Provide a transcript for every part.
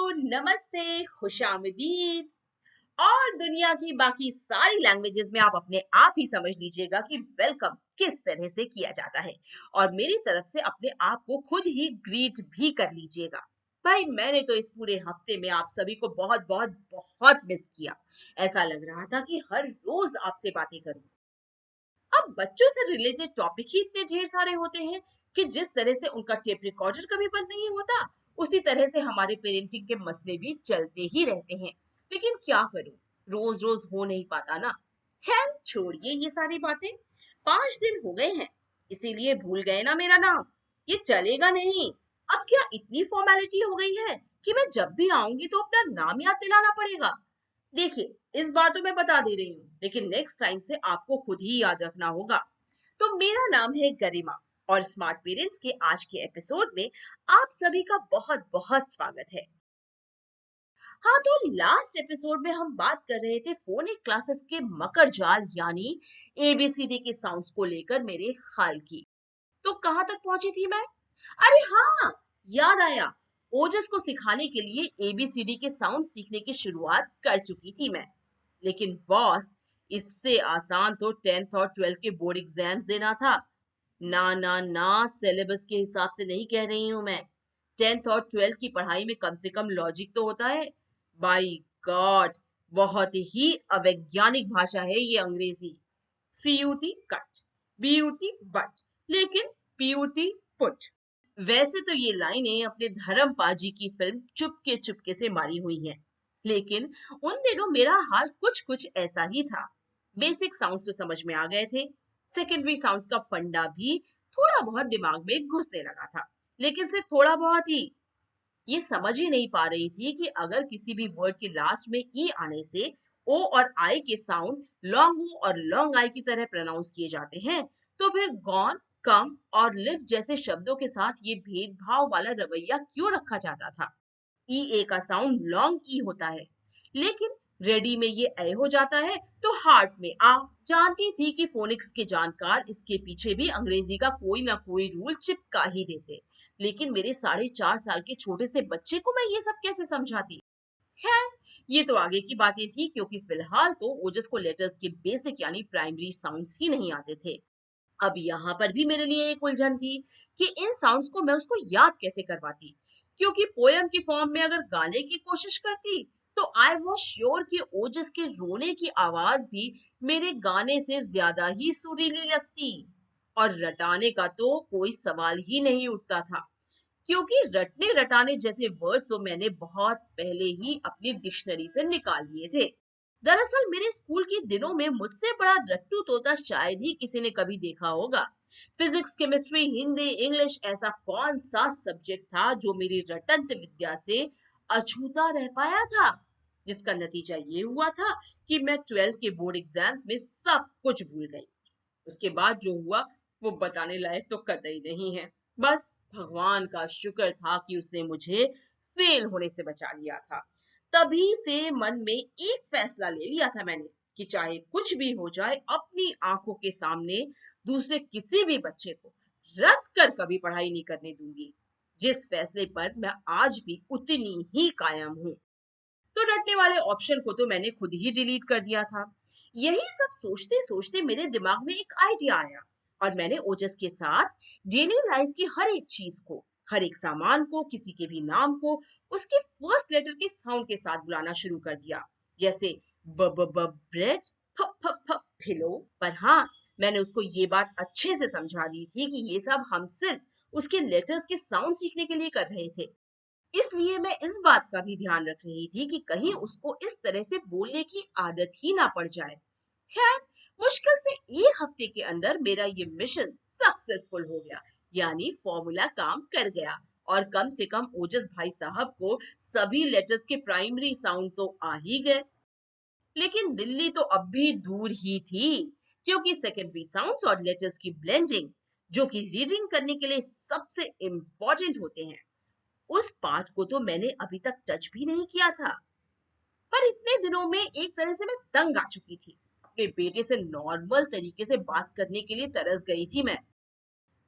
नमस्ते, खुशामदीद। और दुनिया की बाकी सारी लैंग्वेजेस में आप अपने आप ही समझ लीजिएगा कि वेलकम किस तरह से किया जाता है। और मेरी तरफ से अपने आप को खुद ही ग्रीट भी कर लीजिएगा। भाई मैंने तो इस पूरे हफ्ते में आप सभी को बहुत बहुत बहुत मिस किया। ऐसा लग रहा था कि हर रोज आपसे बातें करूं। अब बच्चों से रिलेटेड टॉपिक ही इतने ढेर सारे होते हैं कि जिस तरह से उनका टेप रिकॉर्डर कभी बंद नहीं होता, उसी तरह से हमारे पेरेंटिंग के मसले भी चलते ही रहते हैं। लेकिन क्या करूं, रोज रोज हो नहीं पाता ना। खैर छोड़िए ये सारी बातें। 5 दिन हो गए हैं, इसीलिए भूल गए ना मेरा नाम। ये चलेगा नहीं। अब क्या इतनी फॉर्मेलिटी हो गई है कि मैं जब भी आऊंगी तो अपना नाम याद दिलाना पड़ेगा। देखिए इस बार तो मैं बता दे रही हूँ, लेकिन नेक्स्ट टाइम से आपको खुद ही याद रखना होगा। तो मेरा नाम है गरिमा, और स्मार्ट पेरेंट्स के आज के एपिसोड में आप सभी का बहुत बहुत स्वागत है। हाँ, तो लास्ट एपिसोड में हम बात कर रहे थे फोनिक क्लासेस के मकर जाल यानी एबीसीडी के साउंड्स को लेकर मेरे ख्याल की। तो कहाँ तक पहुंची थी मैं? अरे हाँ, याद आया। ओजस को सिखाने के लिए एबीसीडी के साउंड सीखने की शुरुआत कर चुकी थी मैं। लेकिन बॉस, इससे आसान तो 10th और 12th के बोर्ड एग्जाम्स देना था। ना ना ना, सिलेबस के हिसाब से नहीं कह रही हूं मैं। 10th और 12th की पढ़ाई में कम से कम लॉजिक तो होता है। बाय गॉड, बहुत ही अवैज्ञानिक भाषा है ये अंग्रेजी। सीयूटी कट, बीयूटी बट, लेकिन पीयूटी पुट। वैसे तो ये लाइनें अपने धर्म पाजी की फिल्म चुपके चुपके से मारी हुई हैं, लेकिन उन दिनों मेरा हाल कुछ कुछ ऐसा ही था। बेसिक साउंड्स तो समझ में आ गए थे, सेकेंडरी साउंड्स का फंडा भी थोड़ा बहुत दिमाग में घुसने लगा था, लेकिन सिर्फ थोड़ा बहुत ही। ये समझ ही नहीं पा रही थी कि अगर किसी भी वर्ड के लास्ट में ई आने से ओ और आई के साउंड लॉन्ग ओ और लॉन्ग आई की तरह प्रोनाउंस किए जाते हैं, तो फिर गॉन, कम और लिव जैसे शब्दों के साथ ये भेदभाव वाला रवैया क्यों रखा जाता था? ई ए का साउंड लॉन्ग ई होता है, लेकिन रेडी में ये ए हो जाता है, तो हार्ट में आ। जानती थी कि फोनिक्स के जानकार इसके पीछे भी अंग्रेजी का कोई ना कोई रूल चिपका ही देते, लेकिन मेरे 4.5 साल के छोटे से बच्चे को मैं ये सब कैसे समझाती? खैर, ये तो आगे की बातें थी, क्योंकि फिलहाल तो ओजस को लेटर्स के बेसिक यानी प्राइमरी साउंड्स ही नहीं आते थे। अब यहाँ पर भी मेरे लिए एक उलझन थी कि इन साउंड्स को मैं उसको याद कैसे करवाती, क्योंकि पोयम की फॉर्म में अगर गाने की कोशिश करती तो आई वॉज श्योर कि ओजस के रोने की आवाज भी मेरे गाने से ज्यादा ही सुरीली लगती। और रटाने का तो कोई सवाल ही नहीं उठता था, क्योंकि रटने रटाने जैसे वर्ड्स तो मैंने बहुत पहले ही अपनी डिक्शनरी से निकाल लिए थे। दरअसल मेरे स्कूल के दिनों में मुझसे बड़ा रट्टू तोता शायद ही किसी ने कभी देखा होगा। फिजिक्स, केमिस्ट्री, हिंदी, इंग्लिश, ऐसा कौन सा सब्जेक्ट था जो मेरी रटंत विद्या से अछूता रह पाया था? जिसका नतीजा ये हुआ था कि मैं 12th के बोर्ड एग्जाम्स में सब कुछ भूल गई। उसके बाद जो हुआ वो बताने लायक तो कतई नहीं है। बस भगवान का शुक्र था कि उसने मुझे फेल होने से बचा लिया था। तभी से मन में एक फैसला ले लिया था मैंने कि चाहे कुछ भी हो जाए, अपनी आंखों के सामने दूसरे किसी भी बच्चे को रट कर कभी पढ़ाई नहीं करने दूंगी। जिस फैसले पर मैं आज भी उतनी ही कायम हूँ। तो रटने वाले ऑप्शन को तो मैंने खुद ही डिलीट कर दिया था। यही सब सोचते सोचते मेरे दिमाग में एक आइडिया आया, और मैंने ओजस के साथ डेली लाइफ की हर एक चीज को, हर एक सामान को, किसी के भी नाम को उसके फर्स्ट लेटर के साउंड के साथ बुलाना शुरू कर दिया। जैसे ब ब ब ब्रेड, फ फ फ पिलो। पर हाँ, मैंने उसको ये बात अच्छे से समझा दी थी कि ये सब हम सिर्फ उसके लेटर्स के साउंड सीखने के लिए कर रहे थे। इसलिए मैं इस बात का भी ध्यान रख रही थी कि कहीं उसको इस तरह से बोलने की आदत ही ना पड़ जाए। खैर, मुश्किल से एक हफ्ते के अंदर मेरा ये मिशन सक्सेसफुल हो गया, यानी फॉर्मूला काम कर गया। और कम से कम ओजस भाई साहब को सभी लेटर्स के प्राइमरी साउंड तो आ ही गए। लेकिन दिल्ली तो अब भी दूर ही थी, क्योंकि सेकेंडरी साउंड्स और लेटर्स की ब्लेंडिंग, जो कि रीडिंग करने के लिए सबसे इंपॉर्टेंट होते हैं, उस पार्ट को तो मैंने अभी तक टच भी नहीं किया था। पर इतने दिनों में एक तरह से मैं तंग आ चुकी थी। अपने बेटे से नॉर्मल तरीके से बात करने के लिए तरस गई थी मैं।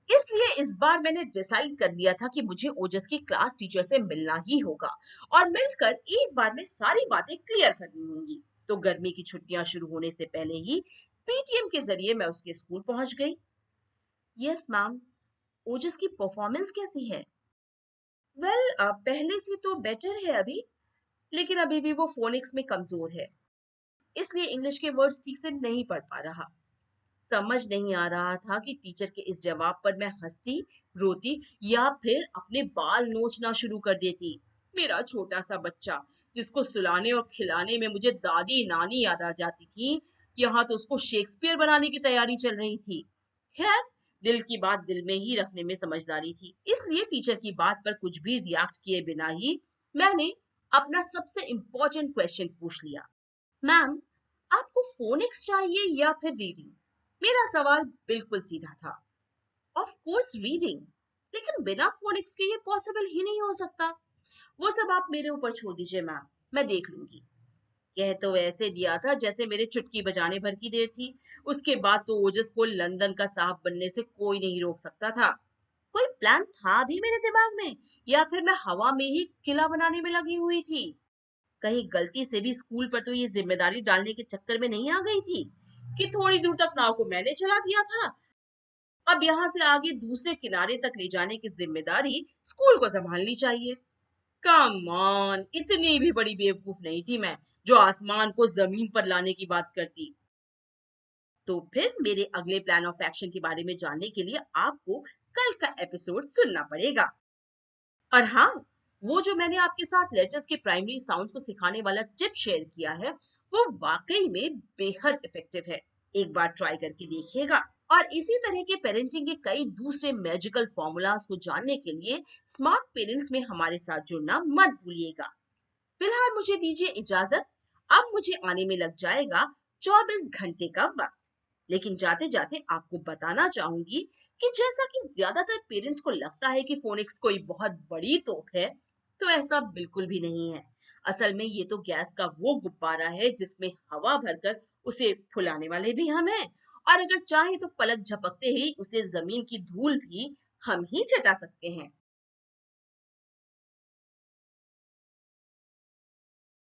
इसलिए इस बार मैंने डिसाइड कर लिया था कि मुझे ओजस की क्लास टीचर से मिलना ही होगा और मिलकर एक बार में सारी बातें क्लियर करनी होंगी। तो गर्मी की छुट्टियां शुरू होने से पहले ही पीटीएम के जरिए मैं उसके स्कूल पहुंच गई। यस मैम, ओजस की परफॉर्मेंस कैसी है? वेल, पहले से तो बेटर है अभी, लेकिन अभी भी वो फोनिक्स में कमजोर है, इसलिए इंग्लिश के वर्ड्स ठीक से नहीं पढ़ पा रहा। समझ नहीं आ रहा था कि टीचर के इस जवाब पर मैं हंसती, रोती या फिर अपने बाल नोचना शुरू कर देती। मेरा छोटा सा बच्चा, जिसको सुलाने और खिलाने में मुझे दादी नानी याद आ जाती थी, यहाँ तो उसको शेक्सपियर बनाने की तैयारी चल रही थी। खैर, दिल की बात दिल में ही रखने में समझदारी थी, इसलिए टीचर की बात पर कुछ भी रिएक्ट किए बिना ही मैंने अपना सबसे इम्पोर्टेंट क्वेश्चन पूछ लिया। मैम, आपको फोनिक्स चाहिए या फिर रीडिंग? मेरा सवाल बिल्कुल सीधा था। ऑफ कोर्स रीडिंग, लेकिन बिना फोनिक्स के ये पॉसिबल ही नहीं हो सकता। वो सब आप मेरे ऊपर छोड़ दीजिए मैम, मैं देख लूंगी। कह तो ऐसे दिया था जैसे मेरे चुटकी बजाने भर की देर थी। उसके बाद तो ओजस को लंदन का साहब बनने से कोई नहीं रोक सकता था। कोई प्लान था भी मेरे दिमाग में, या फिर मैं हवा में ही किला बनाने में लगी हुई थी? कहीं गलती से भी स्कूल पर तो ये जिम्मेदारी डालने के चक्कर में नहीं आ गई थी कि थोड़ी दूर तक नाव को मैंने चला दिया था, अब यहाँ से आगे दूसरे किनारे तक ले जाने की जिम्मेदारी स्कूल को संभालनी चाहिए। कम ऑन, इतनी भी बड़ी बेवकूफ नहीं थी मैं जो आसमान को जमीन पर लाने की बात करती। तो फिर मेरे अगले प्लान ऑफ एक्शन के बारे में जानने के लिए आपको कल का एपिसोड सुनना पड़ेगा। और हाँ, वो जो मैंने आपके साथ लेटर्स के प्राइमरी साउंड को सिखाने वाला टिप शेयर किया है, वो वाकई में बेहद इफेक्टिव है। एक बार ट्राई करके देखिएगा। और इसी तरह के पेरेंटिंग के कई दूसरे मैजिकल फॉर्मूलाज को जानने के लिए स्मार्ट पेरेंट्स में हमारे साथ जुड़ना मत भूलिएगा। फिलहाल मुझे दीजिए इजाजत। अब मुझे आने में लग जाएगा 24 घंटे का वक्त। लेकिन जाते जाते आपको बताना चाहूंगी कि जैसा कि ज्यादातर पेरेंट्स को लगता है कि फोनिक्स कोई बहुत बड़ी तोप है, तो ऐसा बिल्कुल भी नहीं है। असल में ये तो गैस का वो गुब्बारा है जिसमें हवा भरकर उसे फुलाने वाले भी हम हैं, और अगर चाहे तो पलक झपकते ही उसे जमीन की धूल भी हम ही चटा सकते हैं।